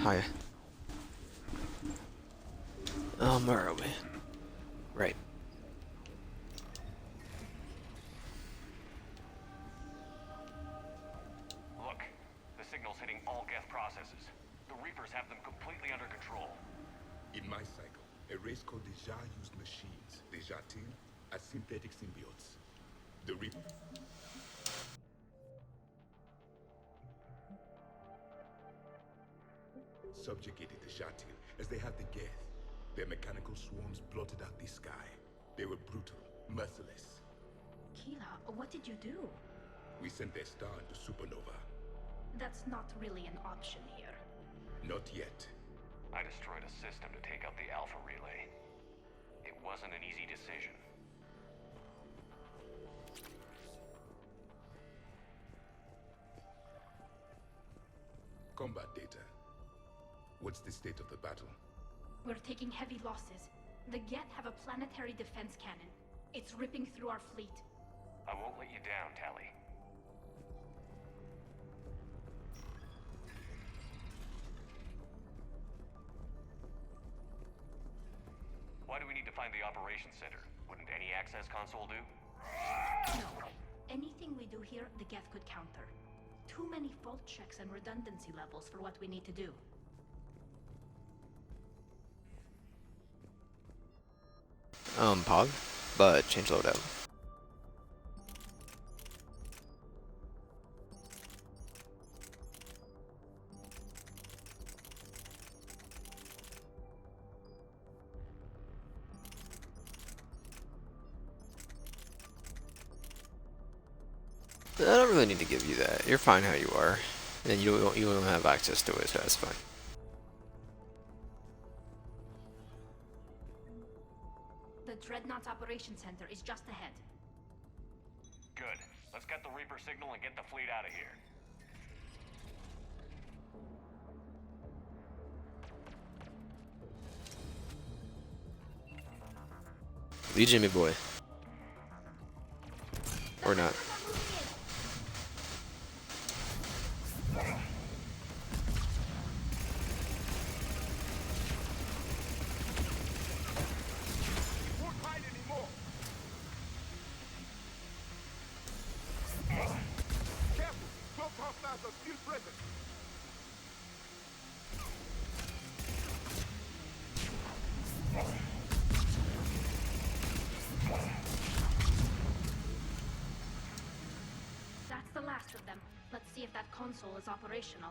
Hi. Where are we? Right. Look, the signal's hitting all Geth processes. The Reapers have them completely under control. In my cycle, a race called the Jar used machines, the Jatin, as synthetic symbiotes. The Reap subjugated the Jatin as they had the Geth. Their mechanical swarms blotted out the sky. They were brutal, merciless. Keela, what did you do? We sent their star into supernova. That's not really an option here. Not yet. I destroyed a system to take out the Alpha Relay. It wasn't an easy decision. Combat data. What's the state of the battle? We're taking heavy losses. The Geth have a planetary defense cannon. It's ripping through our fleet. I won't let you down, Tally. Why do we need to find the operations center? Wouldn't any access console do? No. Anything we do here, the Geth could counter. Too many fault checks and redundancy levels for what we need to do. Pog, but change loadout. I don't really need to give you that. You're fine how you are, and you don't have access to it, so that's fine. The Dreadnought's operations center is just ahead. Good. Let's get the Reaper signal and get the fleet out of here. Legion, me boy. Or not. That's the last of them. Let's see if that console is operational.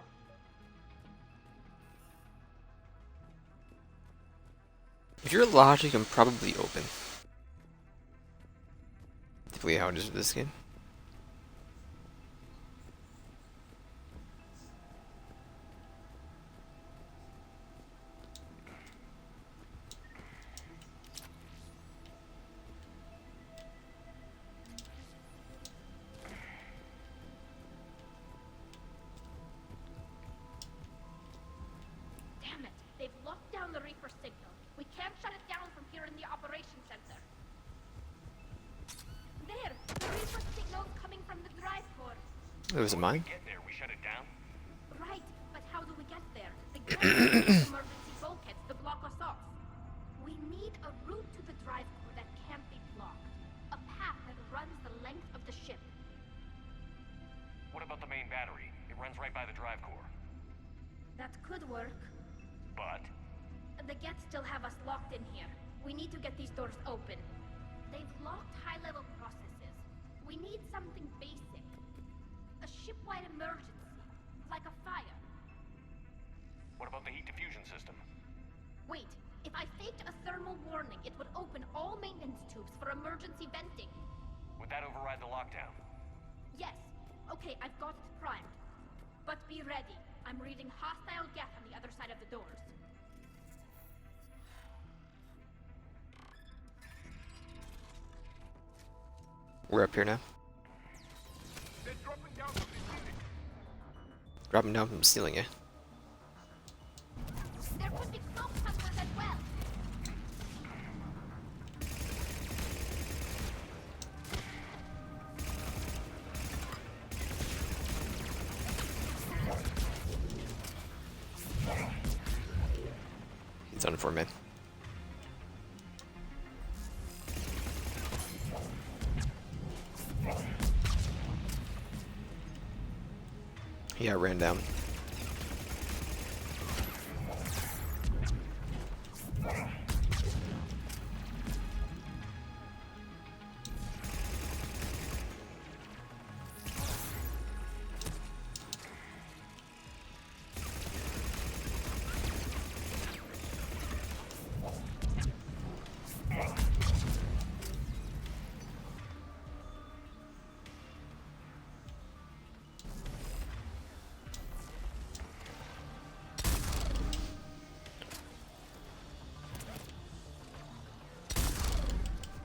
If you're logic, I'm probably open. Typically how it is with this game. Damn it! They've locked down the Reaper signal. We can't shut it down from here in the operations center. There! The Reaper signal's coming from the drive core. It was mine. Get there, we shut it down. Right, but how do we get there? The Geth emergency bulkheads to block us off. We need a route to the drive core that can't be blocked. A path that runs the length of the ship. What about the main battery? It runs right by the drive core. That could work. But The Geth still have us locked in here. We need to get these doors open. They've locked high-level processes. We need something basic. A ship-wide emergency, like a fire. what about the heat diffusion system? Wait, if I faked a thermal warning, it would open all maintenance tubes for emergency venting. Would that override the lockdown? Yes. Okay, I've got it primed. But be ready. I'm reading hostile Geth on the other side of the doors. We're up here now. They're dropping down from the ceiling. Dropping down from the ceiling, yeah. There could be smoke hunters as well. It's done for, man. Yeah, ran down.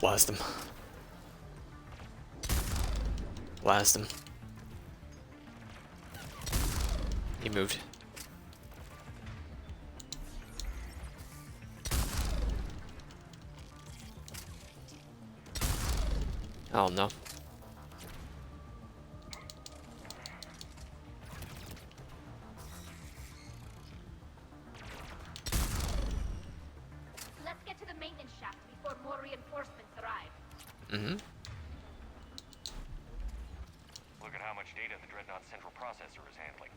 Blast him. Blast him. He moved. Oh no. Let's get to the maintenance shaft before more reinforcements arrive. Mm-hmm. Look at how much data the Dreadnought central processor is handling.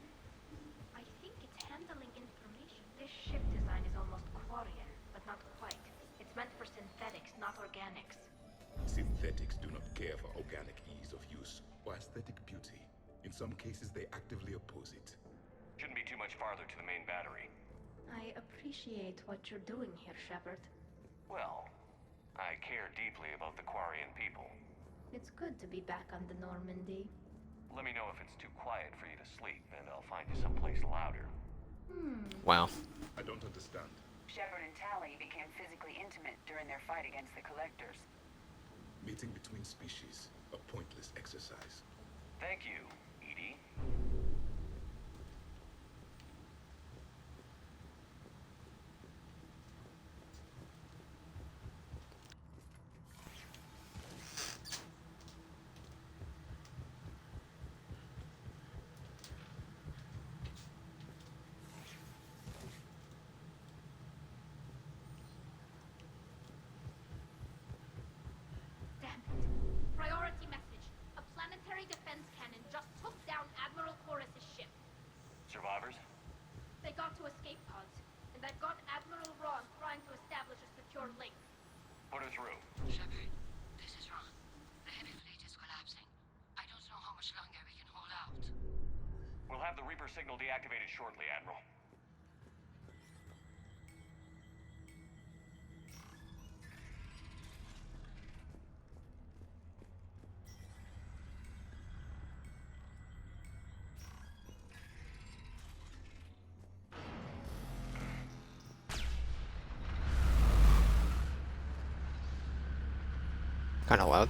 I think it's handling information. This ship design is almost Quarian, but not quite. It's meant for synthetics, not organics. Synthetics do not care for organic ease of use or aesthetic beauty. In some cases, they actively oppose it. Shouldn't be too much farther to the main battery. I appreciate what you're doing here, Shepard. Well, I care deeply about the Quarian people. It's good to be back on the Normandy. Let me know if it's too quiet for you to sleep, and I'll find you someplace louder. Wow. I don't understand. Shepard and Tally became physically intimate during their fight against the Collectors. Meeting between species, a pointless exercise. Thank you, Edie. Damn it. Priority message. A planetary defense cannon just took down Admiral Chorus's ship. Survivors? They got to escape pods, and they've got Admiral Ron trying to establish a secure link. Put her through. Shepard, this is Ron. The heavy fleet is collapsing. I don't know how much longer we can hold out. We'll have the Reaper signal deactivated shortly, Admiral. Kind of loud.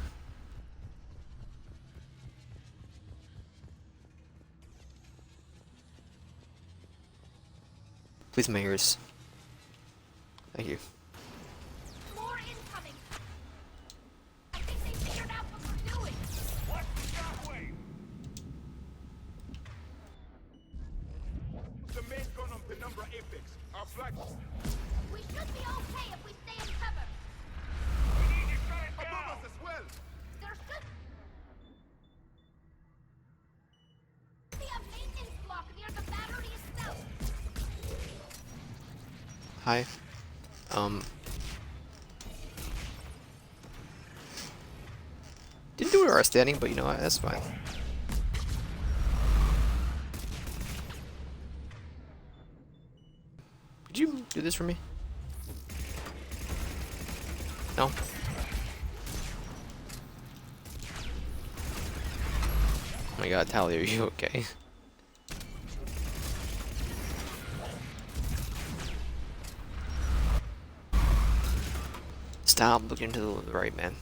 Please, my ears. Thank you. More incoming! I think they figured out what we're doing! Watch the shockwave! The main gun on Penumbra Apex, our flagship. We should be okay if we stay in cover! We need to shut it Above down! us as well. There should be a maintenance block near the battery itself! Hi. Didn't do it our standing, but you know what? That's fine. Could you do this for me? No? Oh my god, Tally, are you okay? Stop looking to the right, man.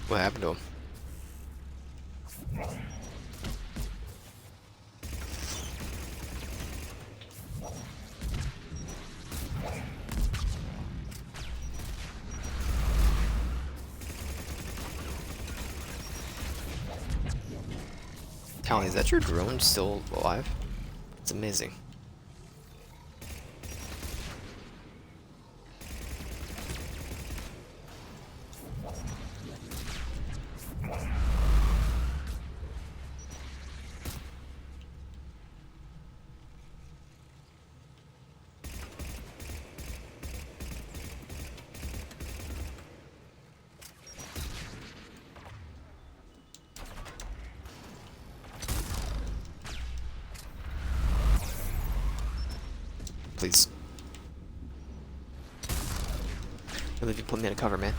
What happened to him? Callie, is that your drone still alive? It's amazing. Please. I believe you put me in a cover, man.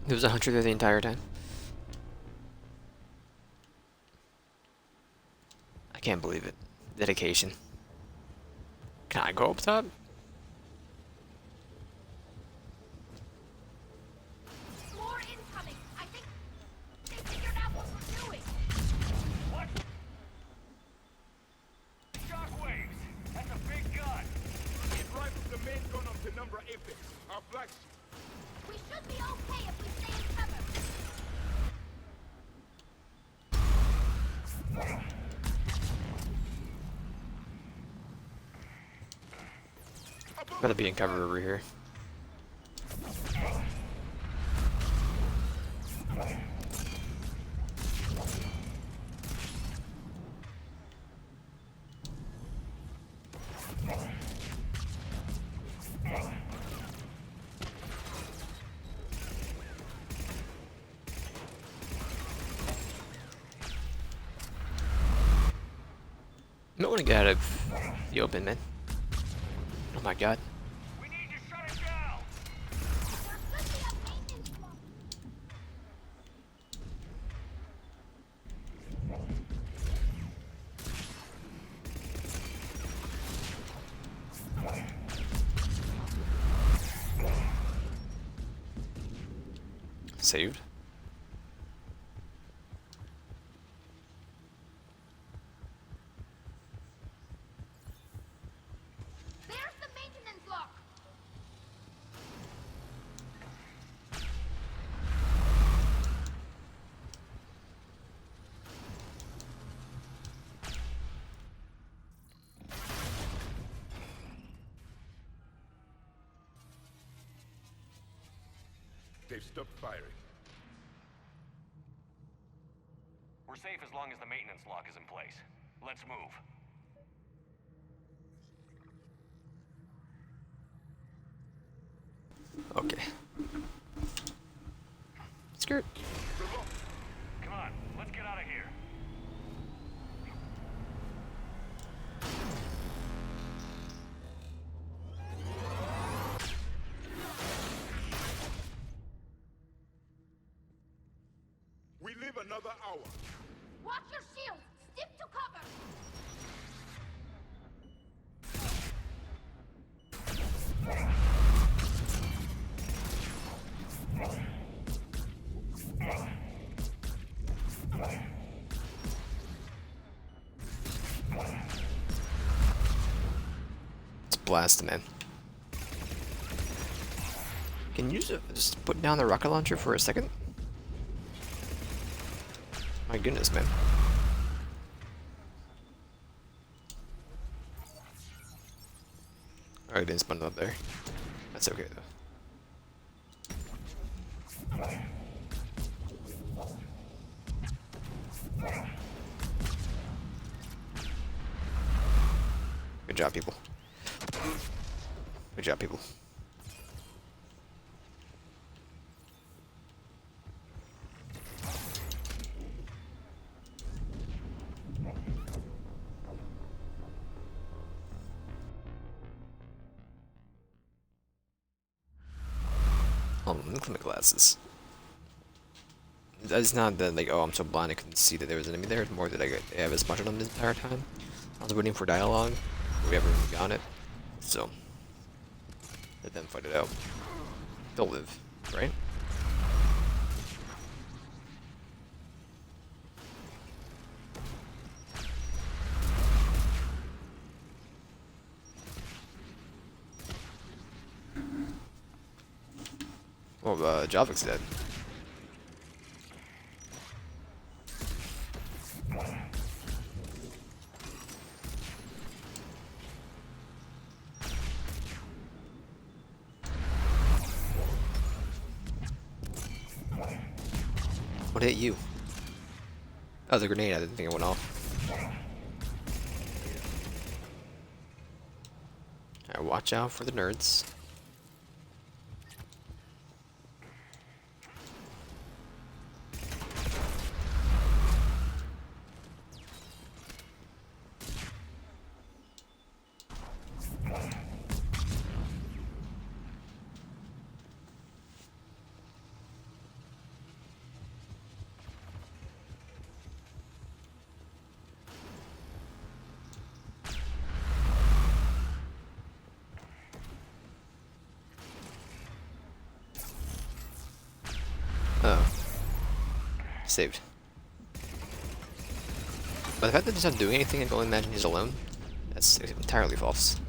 There was a hunter there the entire time. I can't believe it. Dedication. Can I go up top? More incoming. I think they figured out what we're doing. What? Shockwaves! That's a big gun! It rivals the main gun of the number Apex, our flagship. We should be okay if we stay in cover. Gotta be in cover over here. You might want to get out of the open, man. Oh my god. We need to shut it down! There could be a maintenance block. Saved. There's the maintenance lock. They've stopped firing. We're safe as long as the maintenance lock is in place. Let's move. Okay. Skirt. Come on, let's get out of here. We live another hour. Watch your shield. Stick to cover. Let's blast him in. Can you just put down the rocket launcher for a second? My goodness, man. Alright, didn't spawn up there. That's okay though. Good job, people. Good job, people. look at my glasses. It's not that, like, oh, I'm so blind I couldn't see that there was an enemy there. It's more that I have a smudge on them this entire time. I was waiting for dialogue. We haven't really got it. So, let them fight it out. They'll live, right? Oh, Javik's dead. What hit you? That was a grenade. I didn't think it went off. Alright, watch out for the nerds. Oh. Saved. But the fact that he's not doing anything and only imagine he's alone, that's entirely false.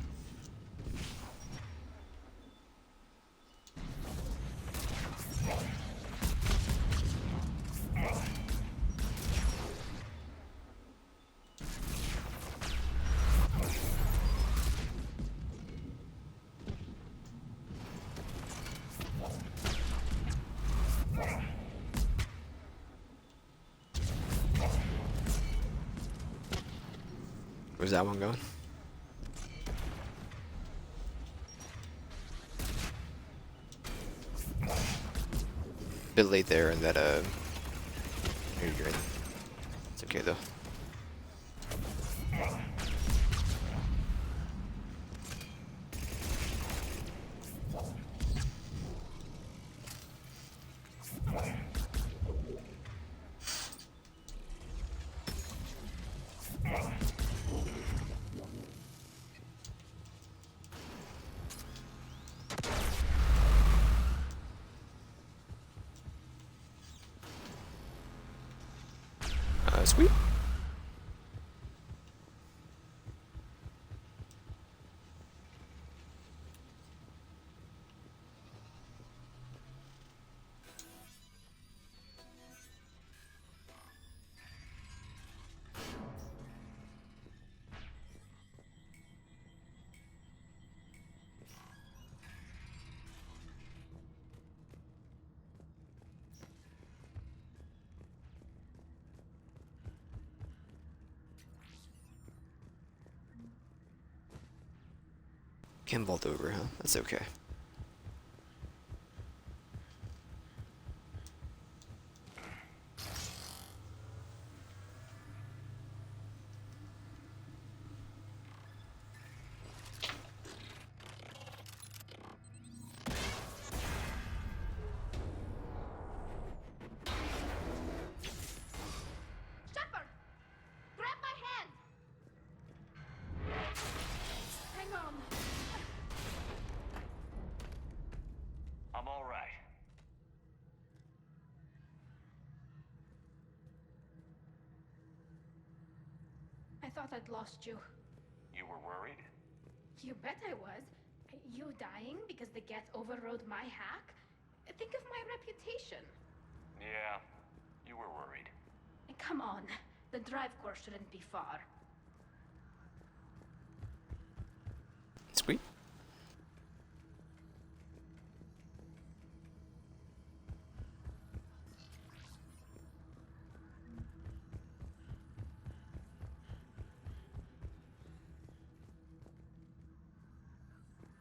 Where's that one going? Bit late there in that here you're in. It's okay though. Sweet. Can't vault over, huh? That's okay. Shepard! Grab my hand! Hang on. I'm all right. I thought I'd lost you. You were worried? You bet I was. You dying because the Geth overrode my hack? Think of my reputation. Yeah, you were worried. Come on. The drive core shouldn't be far. Sweet.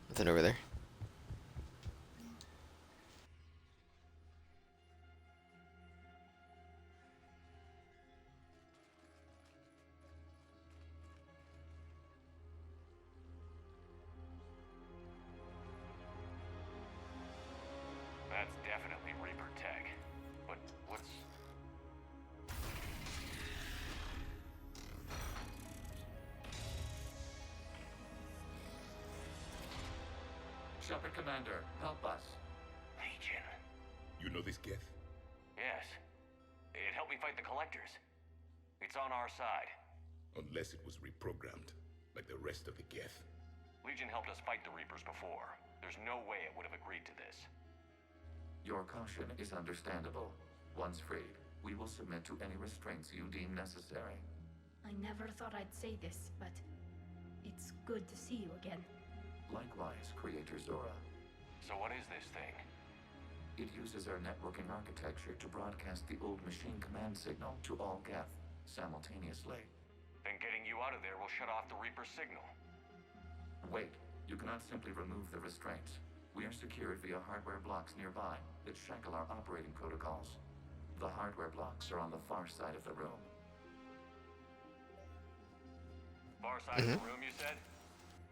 Nothing over there. That That's definitely Reaper tech. But what's... Shepard Commander, help us. Legion. You know this Geth? Yes. It helped me fight the Collectors. It's on our side. Unless it was reprogrammed, like the rest of the Geth. Legion helped us fight the Reapers before. There's no way it would have agreed to this. Your caution is understandable. Once freed, we will submit to any restraints you deem necessary. I never thought I'd say this, but it's good to see you again. Likewise, Creator Zora. So what is this thing? It uses our networking architecture to broadcast the old machine command signal to all Geth simultaneously. Then getting you out of there will shut off the Reaper signal. Wait, you cannot simply remove the restraints. We are secured via hardware blocks nearby that shackle our operating protocols. The hardware blocks are on the far side of the room. Far side of the room, you said?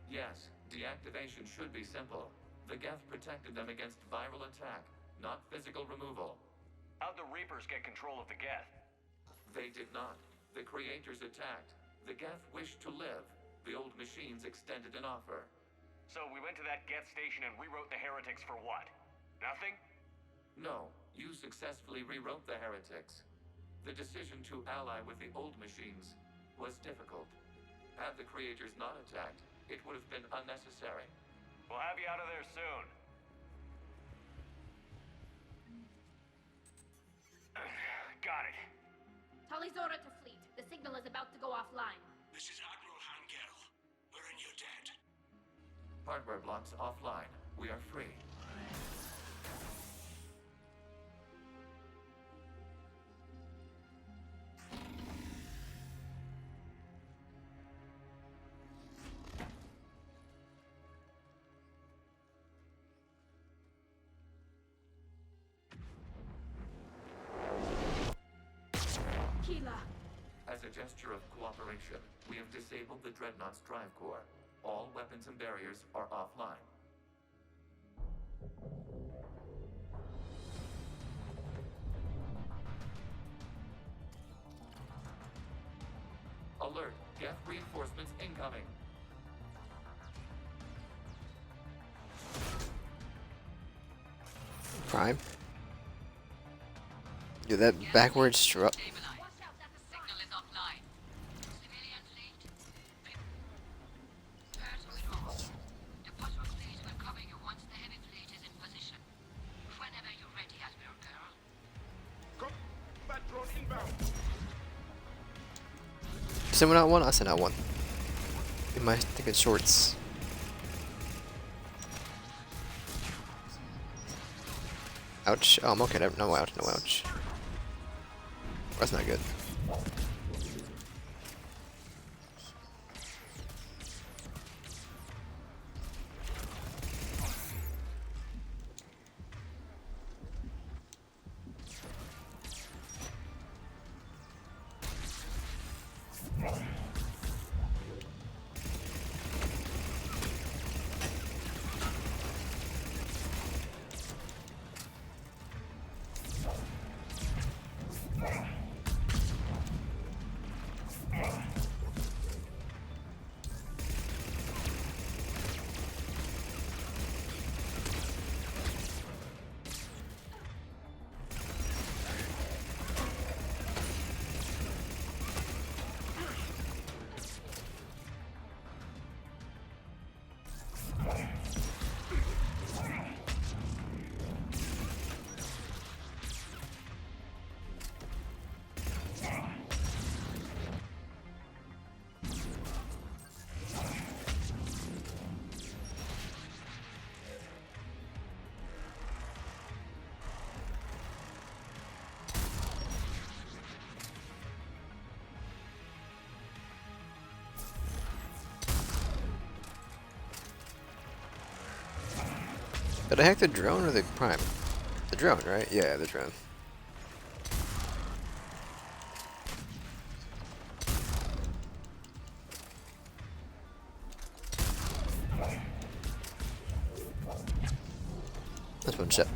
Yes, deactivation should be simple. The Geth protected them against viral attack, not physical removal. How'd the Reapers get control of the Geth? They did not. The Creators attacked. The Geth wished to live. The old machines extended an offer. So we went to that Geth station and rewrote the heretics for what? Nothing? No, you successfully rewrote the heretics. The decision to ally with the old machines was difficult. Had the Creators not attacked, it would have been unnecessary. We'll have you out of there soon. Got it. Tali Zora to fleet. The signal is about to go offline. This is Admiral Hangel. We're in your debt. Hardware blocks offline. We are free. Keela. As a gesture of cooperation, we have disabled the Dreadnought's drive core. All weapons and barriers are offline. Alert! Geth reinforcements incoming! Prime. Do that backwards strut. Stabilize. Signal is offline. Civilian fleet. Earth withdrawal. The Cosmo fleet will cover you once the heavy fleet is in position. Whenever you're ready, Admiral Girl. Combat drone inbound! Someone out one? I sent out one. In my thinking shorts. Ouch. Oh, I'm okay. No ouch, no ouch. That's not good. Did I hack the drone or the prime? The drone, right? Yeah, the drone. That's one shot.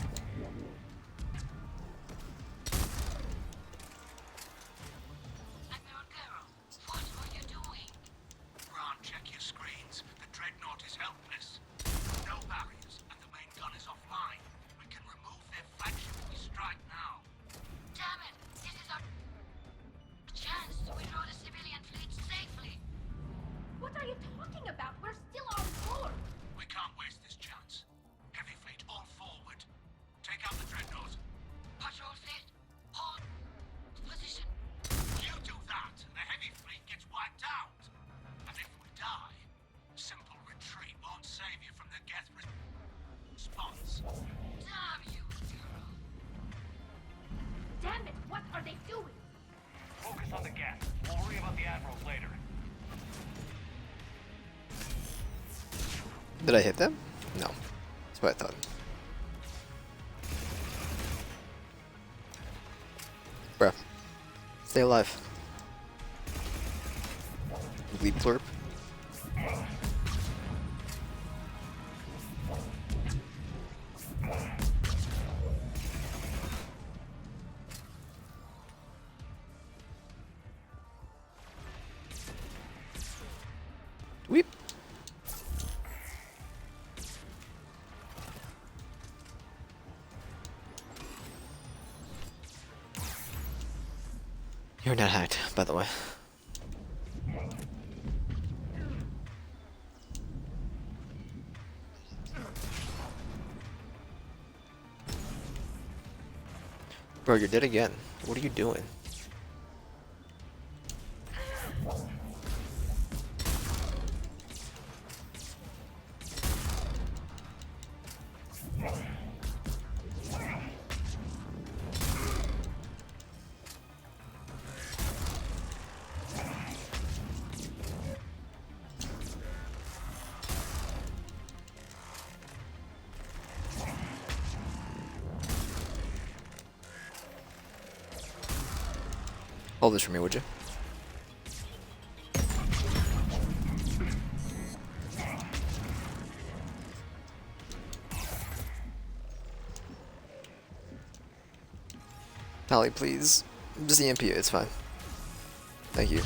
Focus on the gas. We'll worry about the admirals later. Did I hit them? No. That's what I thought. Bruh. Stay alive. Bleep blurp. Weep. You're not hacked, by the way. Bro, you're dead again. What are you doing? Hold this for me, would you? Tally, please. Just EMP it, it's fine. Thank you.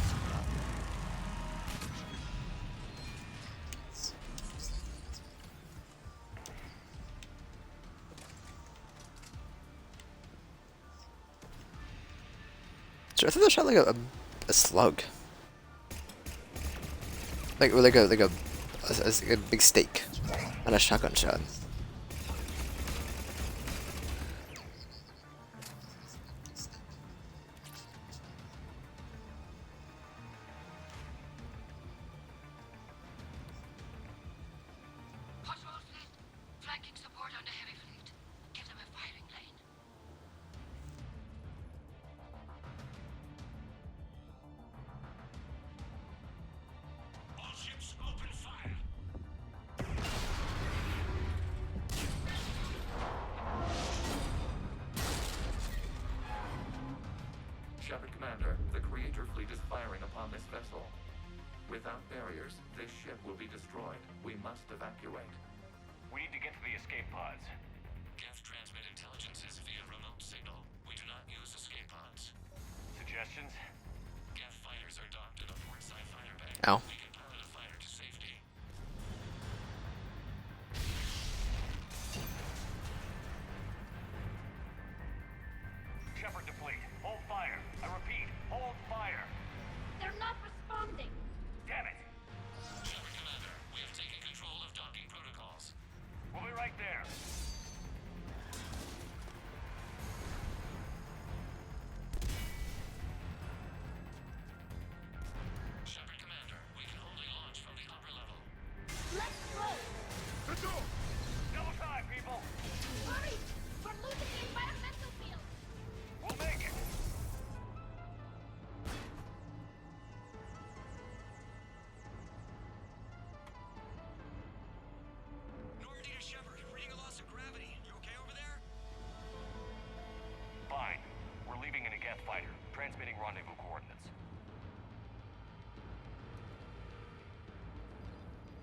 I thought that shot like a slug. Like a big steak. Not a shotgun shot. Patrol fleet, flanking support on the heavy fleet. Give them a firing lane. All ships open fire. Shepard Commander, the Creator fleet is firing upon this vessel. Without barriers, this ship will be destroyed. We must evacuate. We need to get to the escape pods. Geth transmit intelligences via remote signal. We do not use escape pods. Suggestions? Geth fighters are docked at a port side fighter bay. Ow. We can pilot a fighter to safety. Shepard to fleet. Hold fire. I repeat, hold fire. They're not responding. Damn it. Shepard Commander, we have taken control of docking protocols. We'll be right there. Shepard Commander, we can only launch from the upper level. Let's go. Double time, people. Hurry. We're losing the environmental field. We'll make it. Normandy to Shepard, reading a loss of gravity. You okay over there? Fine. We're leaving in a Geth fighter. Transmitting rendezvous coordinates.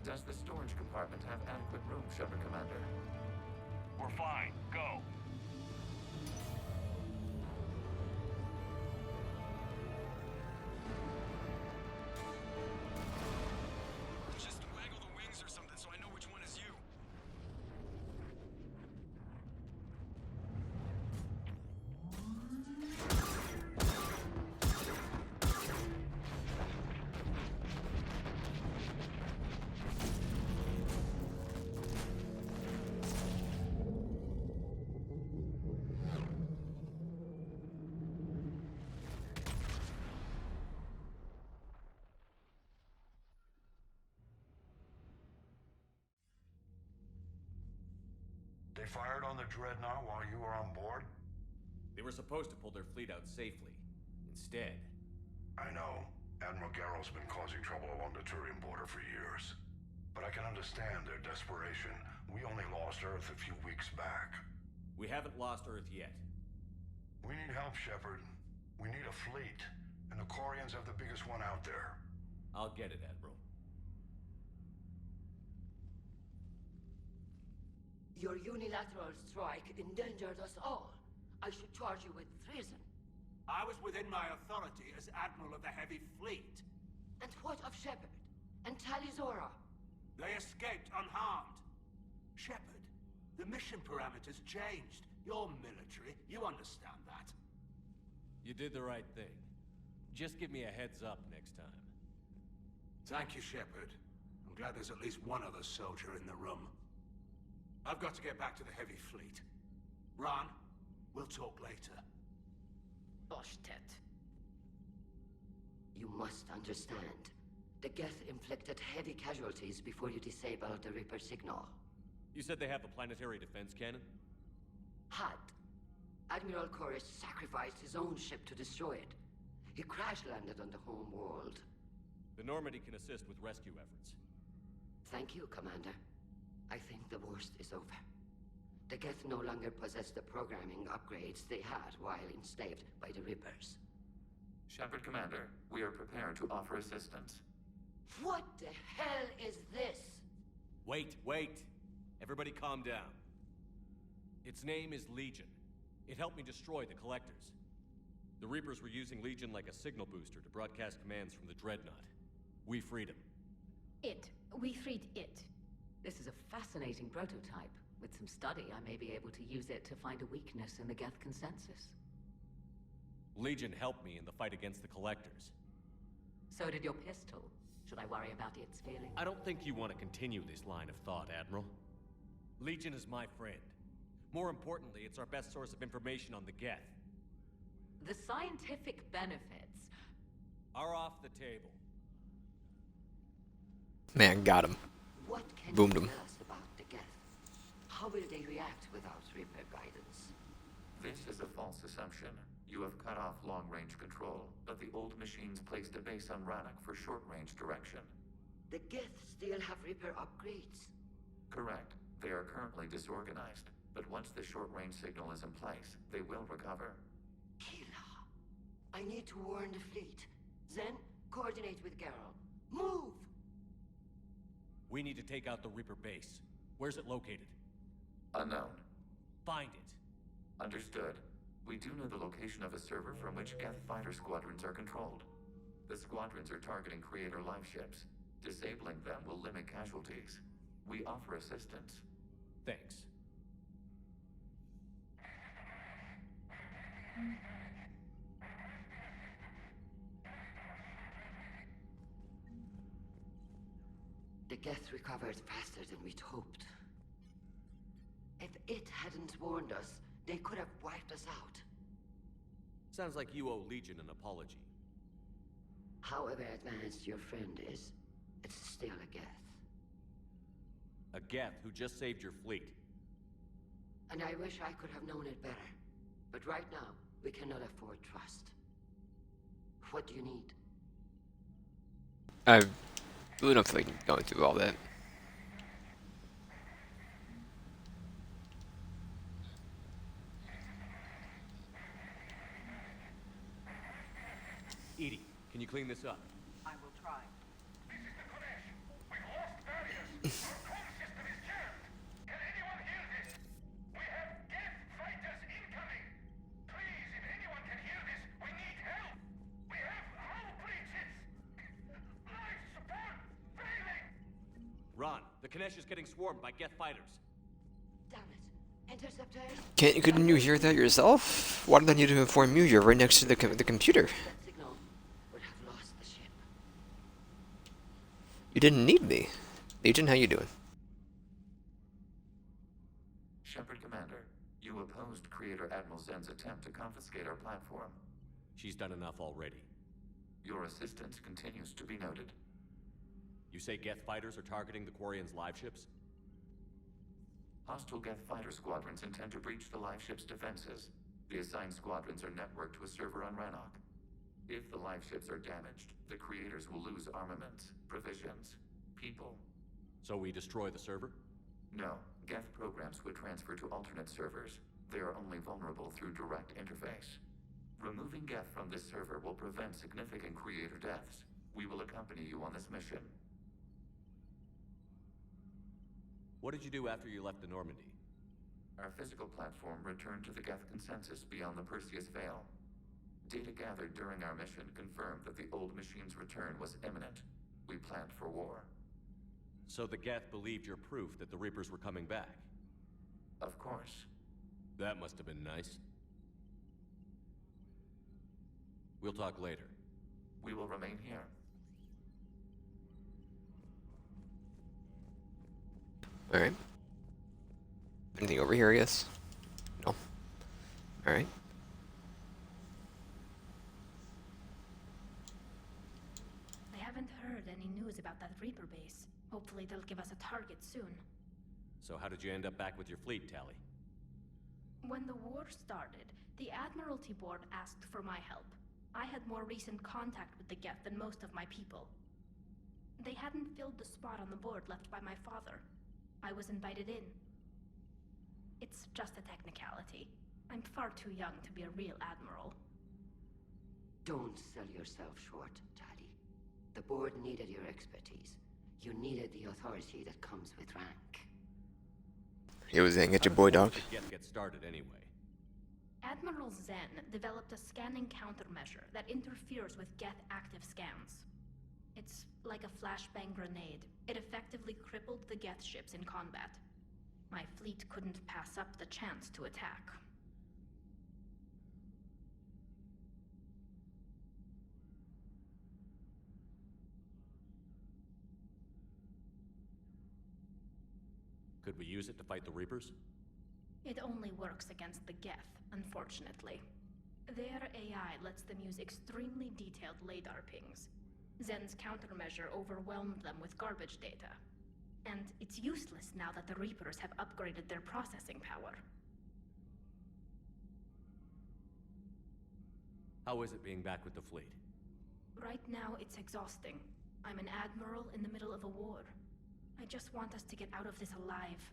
Does the storage compartment have adequate room, Shepard Commander? We're fine. Go. Just waggle the wings or something so I know which one is you. They fired on the Dreadnought while you were on board? They were supposed to pull their fleet out safely. Instead, I know. Admiral Garrow's been causing trouble along the Turian border for years. But I can understand their desperation. We only lost Earth a few weeks back. We haven't lost Earth yet. We need help, Shepard. We need a fleet. And the Quarians have the biggest one out there. I'll get it, Admiral. Your unilateral strike endangered us all. I should charge you with treason. I was within my authority as Admiral of the Heavy Fleet. And what of Shepard? And Talizora? They escaped unharmed. Shepard, the mission parameters changed. You're military, you understand that. You did the right thing. Just give me a heads up next time. Thank you, Shepard. I'm glad there's at least one other soldier in the room. I've got to get back to the Heavy Fleet. Ron, we'll talk later. Oshtet. You must understand. The Geth inflicted heavy casualties before you disabled the Reaper signal. You said they have a planetary defense cannon? Had. Admiral Koris sacrificed his own ship to destroy it. He crash-landed on the home world. The Normandy can assist with rescue efforts. Thank you, Commander. I think the worst is over. The Geth no longer possess the programming upgrades they had while enslaved by the Reapers. Shepard, Commander, we are prepared to offer assistance. What the hell is this? Wait. Everybody calm down. Its name is Legion. It helped me destroy the Collectors. The Reapers were using Legion like a signal booster to broadcast commands from the Dreadnought. We freed him. We freed it. This is a fascinating prototype. With some study, I may be able to use it to find a weakness in the Geth consensus. Legion helped me in the fight against the Collectors. So did your pistol. Should I worry about its feelings? I don't think you want to continue this line of thought, Admiral. Legion is my friend. More importantly, it's our best source of information on the Geth. The scientific benefits are off the table. Man, got him. What can Boomed you him. tell us about the Geth? How will they react without Reaper guidance? This is a false assumption. You have cut off long-range control, but the old machines placed a base on Rannoch for short-range direction. The Geth still have Reaper upgrades. Correct. They are currently disorganized, but once the short-range signal is in place, they will recover. Kila, I need to warn the fleet. Then, coordinate with Garrow. Move! We need to take out the Reaper base. Where's it located? Unknown. Find it. Understood. We do know the location of a server from which Geth fighter squadrons are controlled. The squadrons are targeting Creator live ships. Disabling them will limit casualties. We offer assistance. Thanks. The Geth recovered faster than we'd hoped. If it hadn't warned us, they could have wiped us out. Sounds like you owe Legion an apology. However advanced your friend is, it's still a Geth. A Geth who just saved your fleet. And I wish I could have known it better. But right now, we cannot afford trust. What do you need? I really don't feel like going through all that. Edie, can you clean this up? I will try. This is the Kodesh. We've lost barriers. Our comm system is jammed. Can anyone hear this? We have Geth fighters incoming. Please, if anyone can hear this, we need help. We have hull breaches. Life support failing. Ron, the Kanesh is getting swarmed by Geth fighters. Damn it. Interceptors? Couldn't you hear that yourself? Why did I need to inform you? You're right next to the computer. That signal would have lost the ship. You didn't need me. Legion, how you doing? Shepard, Commander, you opposed Creator Admiral Zen's attempt to confiscate our platform. She's done enough already. Your assistance continues to be noted. You say Geth fighters are targeting the Quarians' live ships? Hostile Geth fighter squadrons intend to breach the live ship's defenses. The assigned squadrons are networked to a server on Rannoch. If the live ships are damaged, the creators will lose armaments, provisions, people. So we destroy the server? No, Geth programs would transfer to alternate servers. They are only vulnerable through direct interface. Removing Geth from this server will prevent significant creator deaths. We will accompany you on this mission. What did you do after you left the Normandy? Our physical platform returned to the Geth consensus beyond the Perseus Veil. Data gathered during our mission confirmed that the old machine's return was imminent. We planned for war. So the Geth believed your proof that the Reapers were coming back? Of course. That must have been nice. We'll talk later. We will remain here. Alright. Anything over here, I guess? No. Alright. I haven't heard any news about that Reaper base. Hopefully they'll give us a target soon. So how did you end up back with your fleet, Tally? When the war started, the Admiralty Board asked for my help. I had more recent contact with the Geth than most of my people. They hadn't filled the spot on the board left by my father. I was invited in. It's just a technicality. I'm far too young to be a real admiral. Don't sell yourself short, Tally. The board needed your expertise. You needed the authority that comes with rank. It was get your boy, dog. Get started anyway. Admiral Zen developed a scanning countermeasure that interferes with Geth active scans. It's like a flashbang grenade. It effectively crippled the Geth ships in combat. My fleet couldn't pass up the chance to attack. Could we use it to fight the Reapers? It only works against the Geth, unfortunately. Their AI lets them use extremely detailed LADAR pings. Zen's countermeasure overwhelmed them with garbage data. And it's useless now that the Reapers have upgraded their processing power. How is it being back with the fleet? Right now, it's exhausting. I'm an admiral in the middle of a war. I just want us to get out of this alive.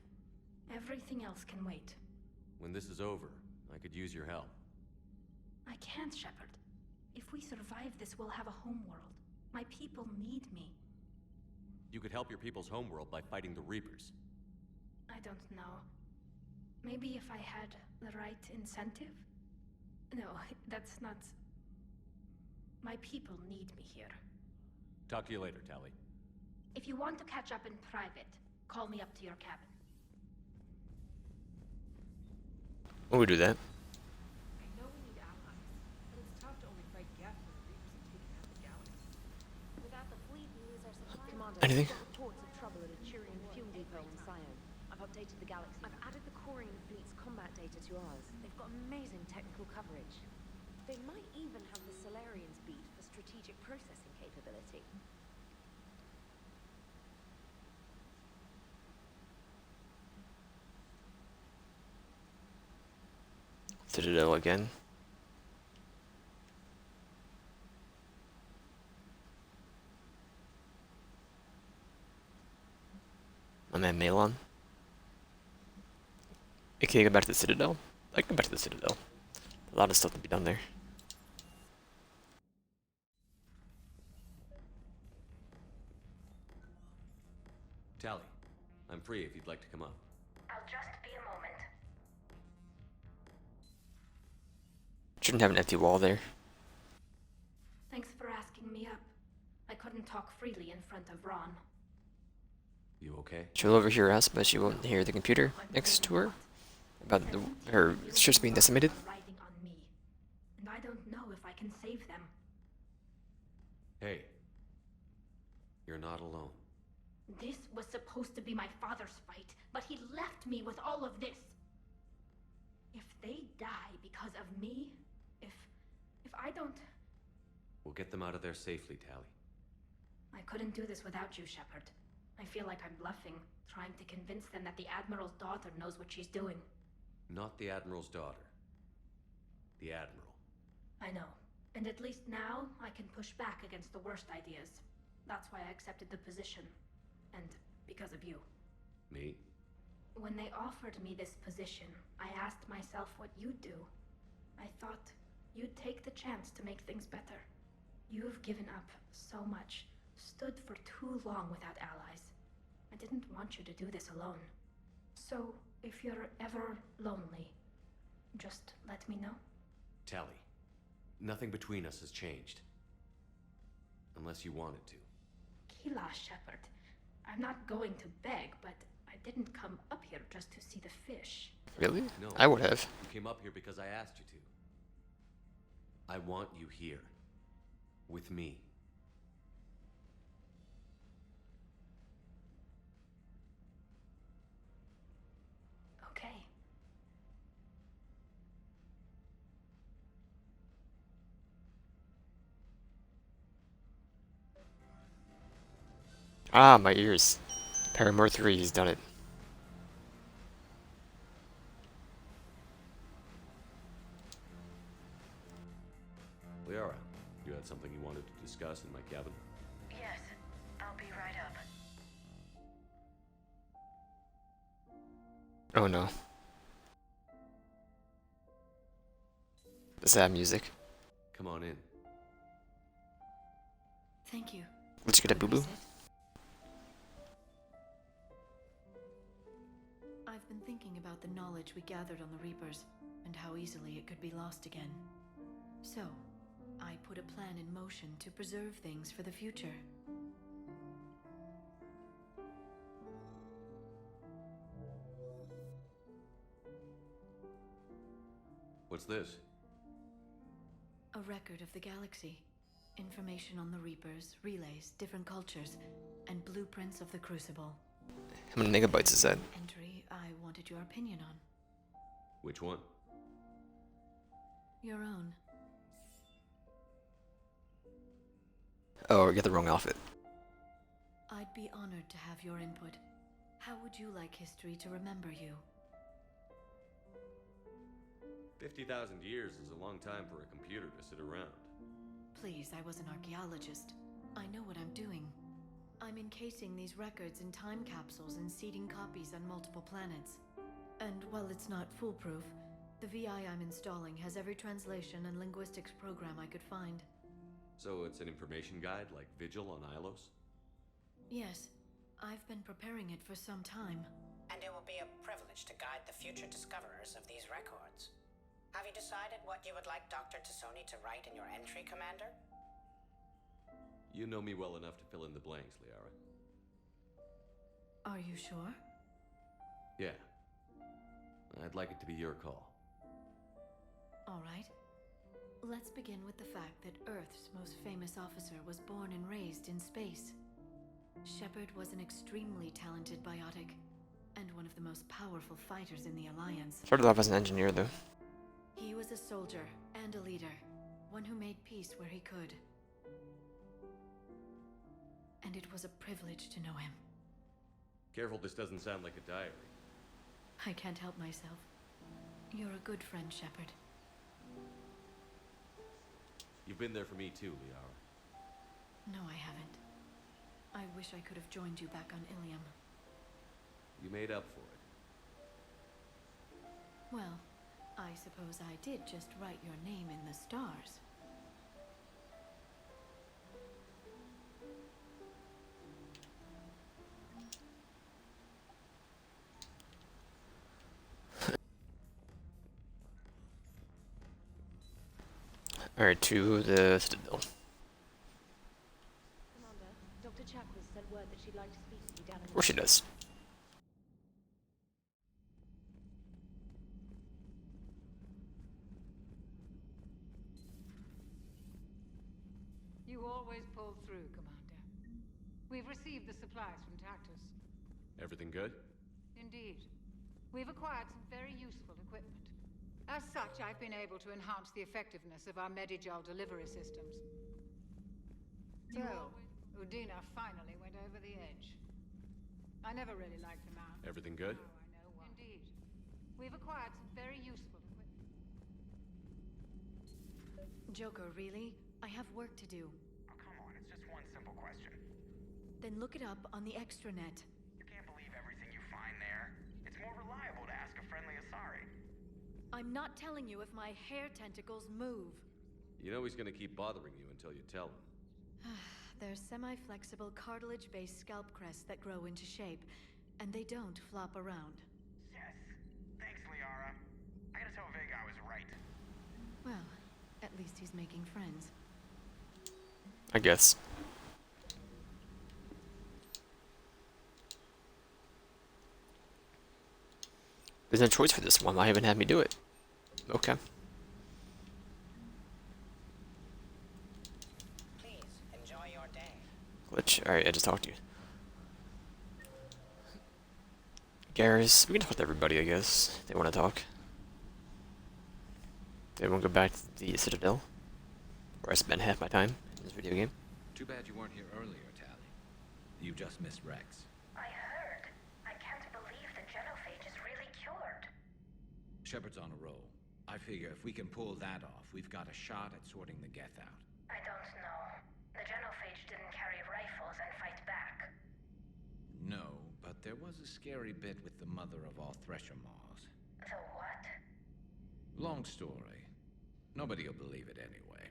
Everything else can wait. When this is over, I could use your help. I can't, Shepard. If we survive this, we'll have a homeworld. My people need me. You could help your people's homeworld by fighting the Reapers. I don't know. Maybe if I had the right incentive? No, that's not... My people need me here. Talk to you later, Tally. If you want to catch up in private, call me up to your cabin. When we do that. I know we need allies, but it's tough to only fight Geth when the Reapers have taken out the galaxy. Without the fleet, we lose our supply. Commander, Anything? we've got reports of trouble at a Turian fuel depot on Scion. I've updated the galaxy. I've added the Corian fleet's combat data to ours. They've got amazing technical coverage. They might even have the Solarians beat for strategic processing capability. Citadel again. My man Malon. Okay, go back to the Citadel. I can go back to the Citadel. A lot of stuff to be done there. Tally, I'm free if you'd like to come up. I'll just be a moment. Shouldn't have an empty wall there. Thanks for asking me up. I couldn't talk freely in front of Ron. You okay? She'll overhear us, but she won't hear the computer next to her about her ships being decimated. Riding on me, and I don't know if I can save them. Hey. You're not alone. This was supposed to be my father's fight, but he left me with all of this. If they die because of me, if I don't... We'll get them out of there safely, Tally. I couldn't do this without you, Shepard. I feel like I'm bluffing, trying to convince them that the Admiral's daughter knows what she's doing. Not the Admiral's daughter. The Admiral. I know. And at least now, I can push back against the worst ideas. That's why I accepted the position. And because of you. Me? When they offered me this position, I asked myself what you'd do. I thought you'd take the chance to make things better. You've given up so much, stood for too long without allies. I didn't want you to do this alone. So, if you're ever lonely, just let me know. Tally, nothing between us has changed. Unless you wanted to. Kila, Shepard. I'm not going to beg, but I didn't come up here just to see the fish. Really? No. I would have. You came up here because I asked you to. I want you here. With me. Okay. Ah, my ears. Paramore 3, he's done it. Liara, you had something you wanted to discuss in my cabin? Yes, I'll be right up. Oh no. Does that have music? Come on in. Thank you. Let's get a boo-boo. I've been thinking about the knowledge we gathered on the Reapers, and how easily it could be lost again. So, I put a plan in motion to preserve things for the future. What's this? A record of the galaxy. Information on the Reapers, relays, different cultures, and blueprints of the Crucible. How many megabytes is that? Entry I wanted your opinion on. Which one? Your own. Oh, I got the wrong outfit. I'd be honored to have your input. How would you like history to remember you? 50,000 years is a long time for a computer to sit around. Please, I was an archaeologist. I know what I'm doing. I'm encasing these records in time capsules and seeding copies on multiple planets. And while it's not foolproof, the VI I'm installing has every translation and linguistics program I could find. So it's an information guide like Vigil on Ilos? Yes, I've been preparing it for some time. And it will be a privilege to guide the future discoverers of these records. Have you decided what you would like Dr. Tassoni to write in your entry, Commander? You know me well enough to fill in the blanks, Liara. Are you sure? Yeah. I'd like it to be your call. All right. Let's begin with the fact that Earth's most famous officer was born and raised in space. Shepard was an extremely talented biotic, and one of the most powerful fighters in the Alliance. Started off as an engineer, though. He was a soldier and a leader, one who made peace where he could. And it was a privilege to know him. Careful, this doesn't sound like a diary. I can't help myself. You're a good friend, Shepard. You've been there for me too, Liara. No, I haven't. I wish I could have joined you back on Ilium. You made up for it. Well, I suppose I did just write your name in the stars. Alright, to the Citadel. Commander, Dr. Chakwas sent word that she'd like to speak to you down in Of course she does. You always pull through, Commander. We've received the supplies from Tactus. Everything good? Indeed. We've acquired some very useful equipment. As such, I've been able to enhance the effectiveness of our Medigel delivery systems. So, Udina finally went over the edge. I never really liked the man. Everything good? Now I know why. Indeed. We've acquired some very useful equipment. Joker, really? I have work to do. Oh, come on, it's just one simple question. Then look it up on the extranet. You can't believe everything you find there. It's more reliable to ask a friendly Asari. I'm not telling you if my hair tentacles move. You know he's gonna keep bothering you until you tell him. They're semi-flexible cartilage-based scalp crests that grow into shape, and they don't flop around. Yes. Thanks, Liara. I gotta tell Vega I was right. Well, at least he's making friends. I guess. There's no choice for this one. Why haven't had me do it? Okay. Please, enjoy your day. Glitch. Alright, I just talked to you. Garrus, we can talk with everybody, I guess. They want to talk. They won't go back to the Citadel, where I spent half my time in this video game. Too bad you weren't here earlier, Tally. You just missed Rex. I heard. I can't believe the genophage is really cured. Shepard's on a roll. I figure if we can pull that off, we've got a shot at sorting the Geth out. I don't know. The genophage didn't carry rifles and fight back. No, but there was a scary bit with the mother of all Thresher Maws. So what? Long story. Nobody'll believe it anyway.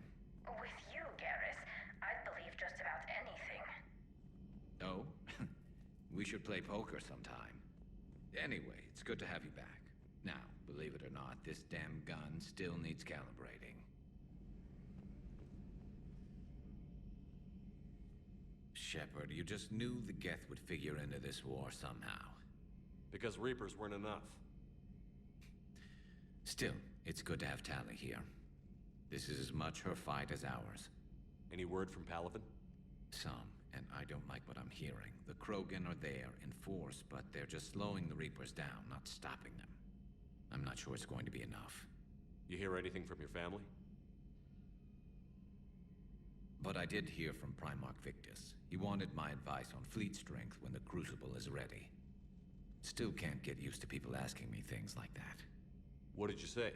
With you, Garrus, I'd believe just about anything. Oh? We should play poker sometime. Anyway, it's good to have you back. Now, believe it or not, this damn gun still needs calibrating. Shepard, you just knew the Geth would figure into this war somehow. Because Reapers weren't enough. Still, it's good to have Tally here. This is as much her fight as ours. Any word from Paladin? Some, and I don't like what I'm hearing. The Krogan are there in force, but they're just slowing the Reapers down, not stopping them. I'm not sure it's going to be enough. You hear anything from your family? But I did hear from Primarch Victus. He wanted my advice on fleet strength when the Crucible is ready. Still can't get used to people asking me things like that. What did you say?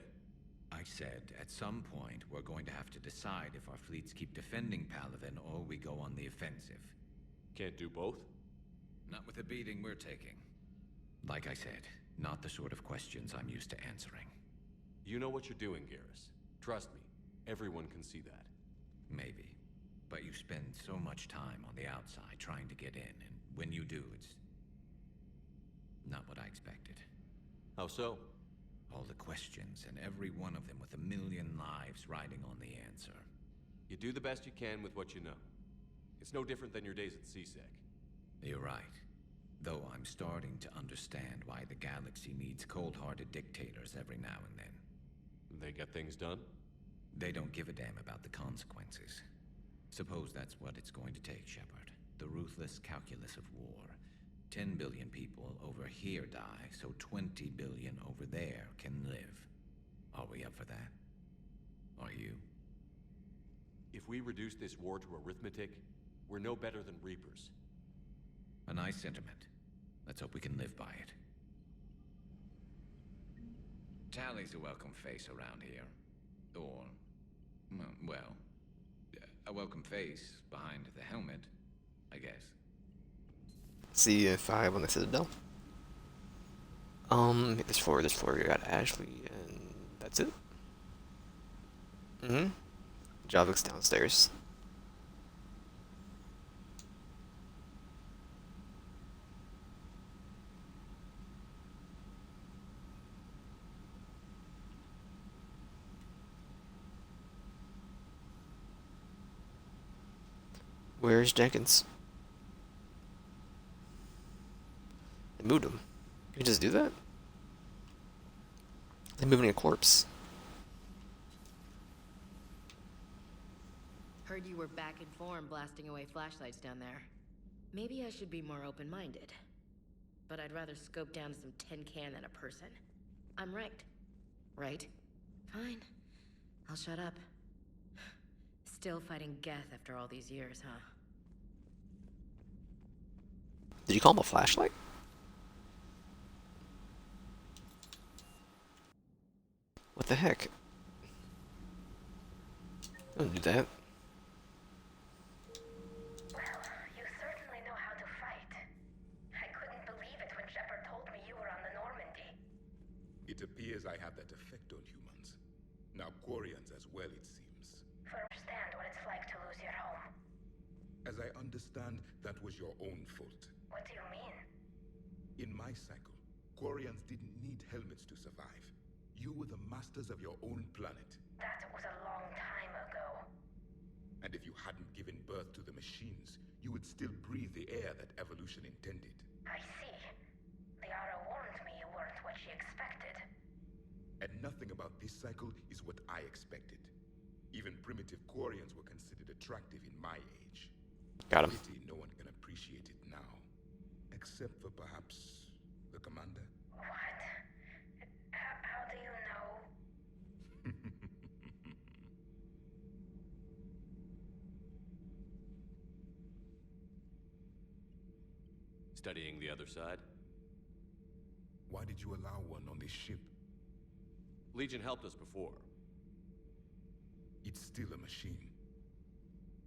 I said, at some point, we're going to have to decide if our fleets keep defending Paladin or we go on the offensive. Can't do both? Not with the beating we're taking. Like I said, not the sort of questions I'm used to answering. You know what you're doing, Garrus. Trust me, everyone can see that. Maybe. But you spend so much time on the outside trying to get in, and when you do, it's not what I expected. How so? All the questions, and every one of them with a million lives riding on the answer. You do the best you can with what you know. It's no different than your days at CSEC. You're right. Though I'm starting to understand why the galaxy needs cold-hearted dictators every now and then. They get things done? They don't give a damn about the consequences. Suppose that's what it's going to take, Shepard. The ruthless calculus of war. 10 billion people over here die, so 20 billion over there can live. Are we up for that? Are you? If we reduce this war to arithmetic, we're no better than Reapers. A nice sentiment. Let's hope we can live by it. Tally's a welcome face around here. Or, well, a welcome face behind the helmet, I guess. See if I on the Citadel. This floor, we got Ashley, and that's it. Javik's downstairs. Where's Jenkins? They moved him. Can you just do that? They're moving a corpse. Heard you were back in form blasting away flashlights down there. Maybe I should be more open-minded. But I'd rather scope down some tin can than a person. I'm right. Right? Fine. I'll shut up. Still fighting Geth after all these years, huh? Did you call him a flashlight? What the heck? Don't do that. Well, you certainly know how to fight. I couldn't believe it when Shepard told me you were on the Normandy. It appears I have that effect on humans. Now Quarians as well, it seems. Understand what it's like to lose your home. As I understand, that was your own fault. What do you mean? In my cycle, Quarians didn't need helmets to survive. You were the masters of your own planet. That was a long time ago. And if you hadn't given birth to the machines, you would still breathe the air that evolution intended. I see. Liara warned me you weren't what she expected. And nothing about this cycle is what I expected. Even primitive Quarians were considered attractive in my age. Got him. Pity no one can appreciate it now. Except for perhaps the commander. What? How do you know? Studying the other side? Why did you allow one on this ship? Legion helped us before. It's still a machine.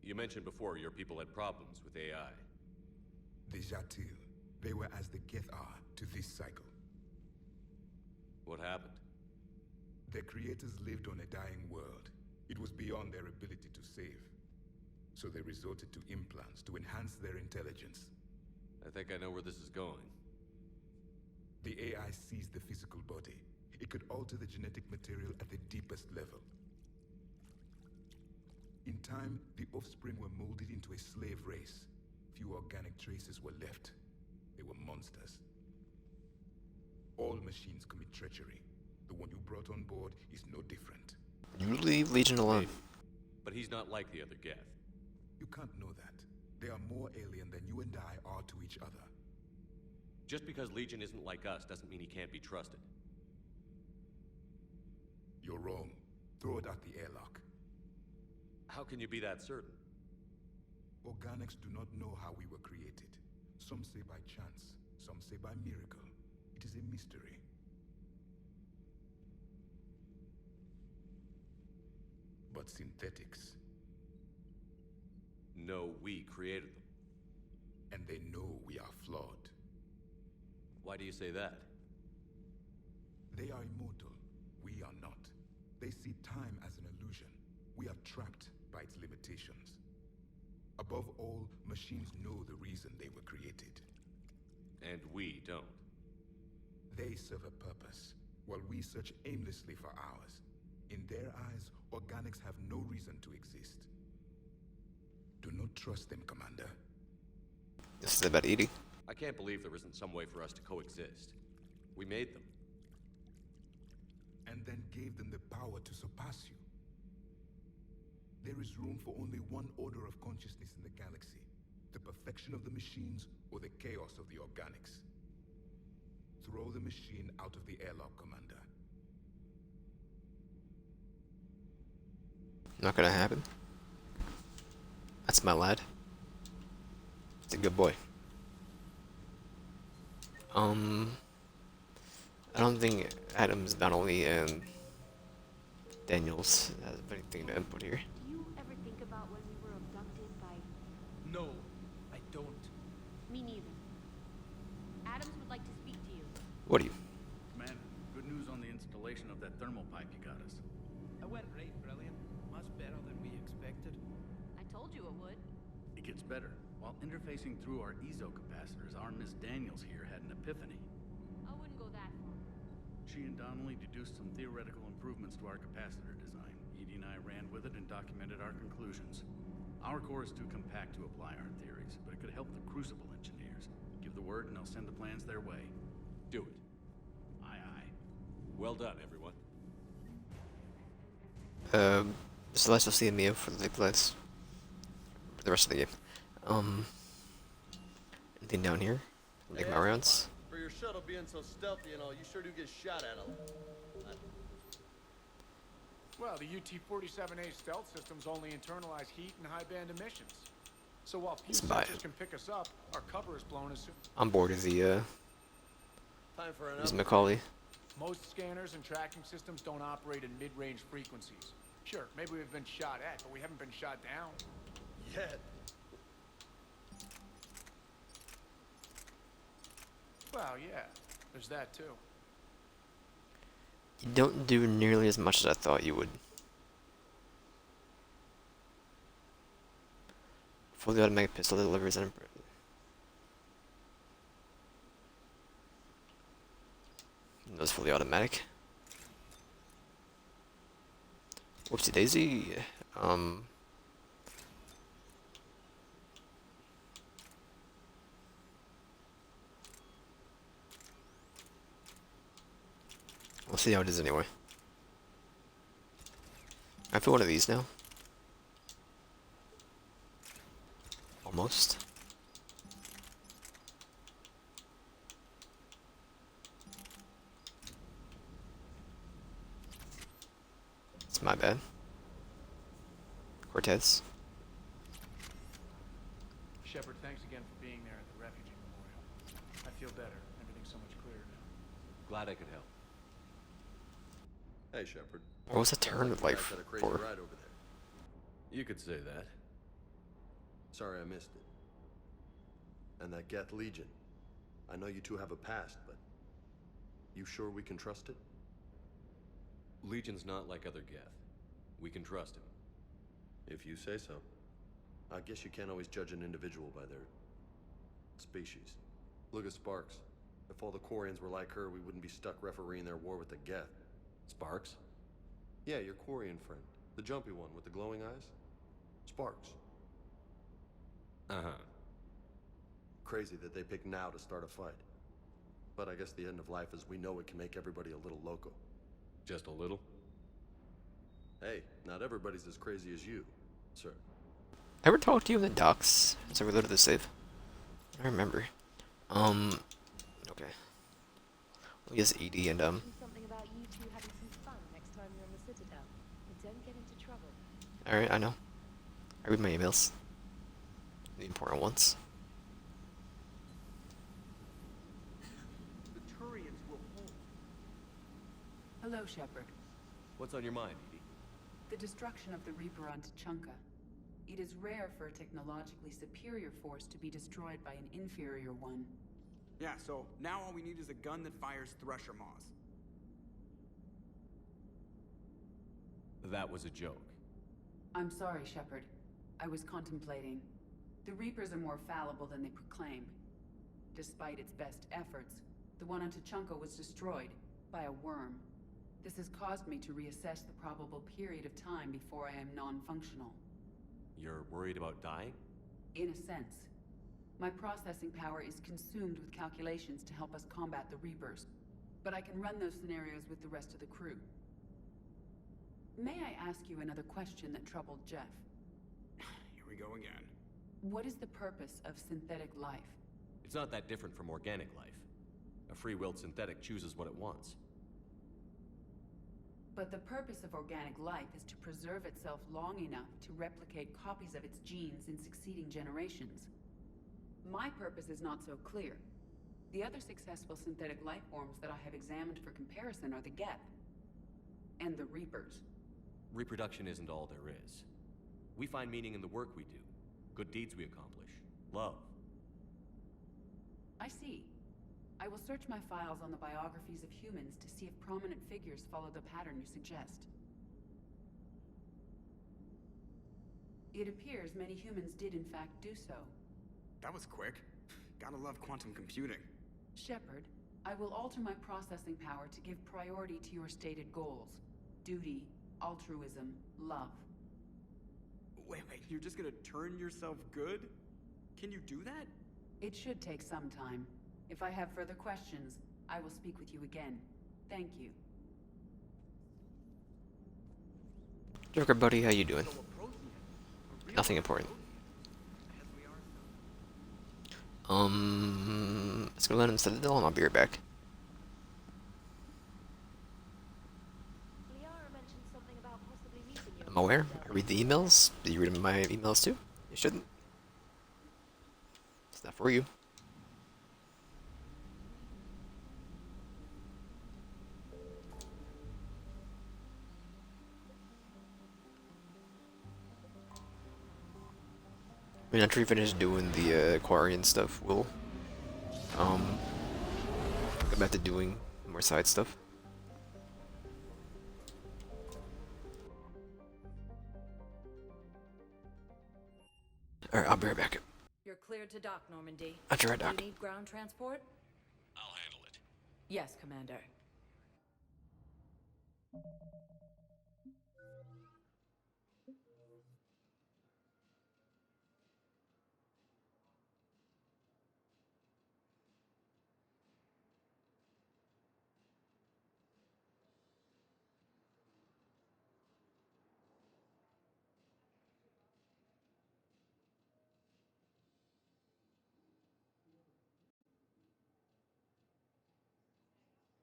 You mentioned before your people had problems with AI. The Jatil. They were as the Geth are to this cycle. What happened? Their creators lived on a dying world. It was beyond their ability to save. So they resorted to implants to enhance their intelligence. I think I know where this is going. The AI sees the physical body. It could alter the genetic material at the deepest level. In time, the offspring were molded into a slave race. Few organic traces were left. They were monsters. All machines commit treachery. The one you brought on board is no different. You leave Legion alone. But he's not like the other Geth. You can't know that. They are more alien than you and I are to each other. Just because Legion isn't like us doesn't mean he can't be trusted. You're wrong. Throw it out the airlock. How can you be that certain? Organics do not know how we were created. Some say by chance, some say by miracle. It is a mystery. But synthetics. No, we created them. And they know we are flawed. Why do you say that? They are immortal. We are not. They see time as an illusion. We are trapped by its limitations. Above all, machines know the reason they were created. And we don't. They serve a purpose, while we search aimlessly for ours. In their eyes, organics have no reason to exist. Do not trust them, Commander. This is about eating. I can't believe there isn't some way for us to coexist. We made them. And then gave them the power to surpass you. There is room for only one order of consciousness in the galaxy. The perfection of the machines or the chaos of the organics. Throw the machine out of the airlock, Commander. Not gonna happen. That's my lad. He's a good boy. I don't think Adam's not only Daniels has anything to input here. Do you ever think about when we were abducted by... No, I don't. Me neither. Adams would like to speak to you. What are you? Commander, good news on the installation of that thermal pipe you got us. It went right brilliant. Much better than we expected. I told you it would. It gets better. While interfacing through our ezo capacitors, our Miss Daniels here had an epiphany. I wouldn't go that far. She and Donnelly deduced some theoretical improvements to our capacitor design. Edie and I ran with it and documented our conclusions. Our core is too compact to apply our theories, but it could help the Crucible engineers. Give the word and I'll send the plans their way. Do it. Aye, aye. Well done, everyone. Celeste will see me for the rest of the game. Anything down here? Make my rounds. For your shuttle being so stealthy and all, you sure do get shot at a lot. Well, the UT-47A stealth systems only internalize heat and high-band emissions. So while few sensors can pick us up, our cover is blown as soon... On board is the Time for is Macaulay. Most scanners and tracking systems don't operate in mid-range frequencies. Sure, maybe we've been shot at, but we haven't been shot down. Yet. Well, yeah, there's that too. You don't do nearly as much as I thought you would. Fully automatic pistol delivers an Those fully automatic. Whoopsie daisy. We'll see how it is anyway. I feel one of these now. Almost. It's my bad. Cortez. Shepard, thanks again for being there at the refugee memorial. I feel better. Everything's so much clearer now. Glad I could help. Hey, Shepard. What was a turn of life Had a crazy for? ride over there. You could say that. Sorry I missed it. And that Geth Legion. I know you two have a past, but you sure we can trust it? Legion's not like other Geth. We can trust him. If you say so. I guess you can't always judge an individual by their species. Look at Sparks. If all the Quarians were like her, we wouldn't be stuck refereeing their war with the Geth. Sparks? Yeah, your Quarian friend. The jumpy one with the glowing eyes. Sparks. Uh-huh. Crazy that they pick now to start a fight. But I guess the end of life as we know it can make everybody a little loco. Just a little? Hey, not everybody's as crazy as you, sir. Ever talked to you in the docks? As I reloaded the save? I remember. Okay. We'll use ED and Something about you two having some fun next time you're on the Citadel. And don't get into trouble. Alright, I know. I read my emails. The important ones. The Turians will hold. Hello, Shepard. What's on your mind, Edie? The destruction of the Reaper on Tuchanka. It is rare for a technologically superior force to be destroyed by an inferior one. Yeah, so now all we need is a gun that fires Thresher Maws. That was a joke. I'm sorry, Shepard. I was contemplating. The Reapers are more fallible than they proclaim. Despite its best efforts, the one on Tuchanka was destroyed by a worm. This has caused me to reassess the probable period of time before I am non-functional. You're worried about dying? In a sense. My processing power is consumed with calculations to help us combat the Reapers. But I can run those scenarios with the rest of the crew. May I ask you another question that troubled Jeff? Here we go again. What is the purpose of synthetic life? It's not that different from organic life. A free-willed synthetic chooses what it wants. But the purpose of organic life is to preserve itself long enough to replicate copies of its genes in succeeding generations. My purpose is not so clear. The other successful synthetic life forms that I have examined for comparison are the Geth and the Reapers. Reproduction isn't all there is. We find meaning in the work we do, good deeds we accomplish, love. I see. I will search my files on the biographies of humans to see if prominent figures follow the pattern you suggest. It appears many humans did in fact do so. That was quick. Gotta love quantum computing. Shepard, I will alter my processing power to give priority to your stated goals. Duty, altruism, love. Wait, you're just gonna turn yourself good? Can you do that? It should take some time. If I have further questions, I will speak with you again. Thank you. Joker buddy, how you doing? Nothing important. Let's go let him set the door and I'll be right back. I'm aware. I read the emails. Do you read my emails too? You shouldn't. It's not for you. mean, after we finish doing the Aquarian stuff, we'll go back to doing more side stuff. Alright, I'll be right back. You're cleared to dock, Normandy. That's right, Doc. Do you need ground transport? I'll handle it. Yes, Commander.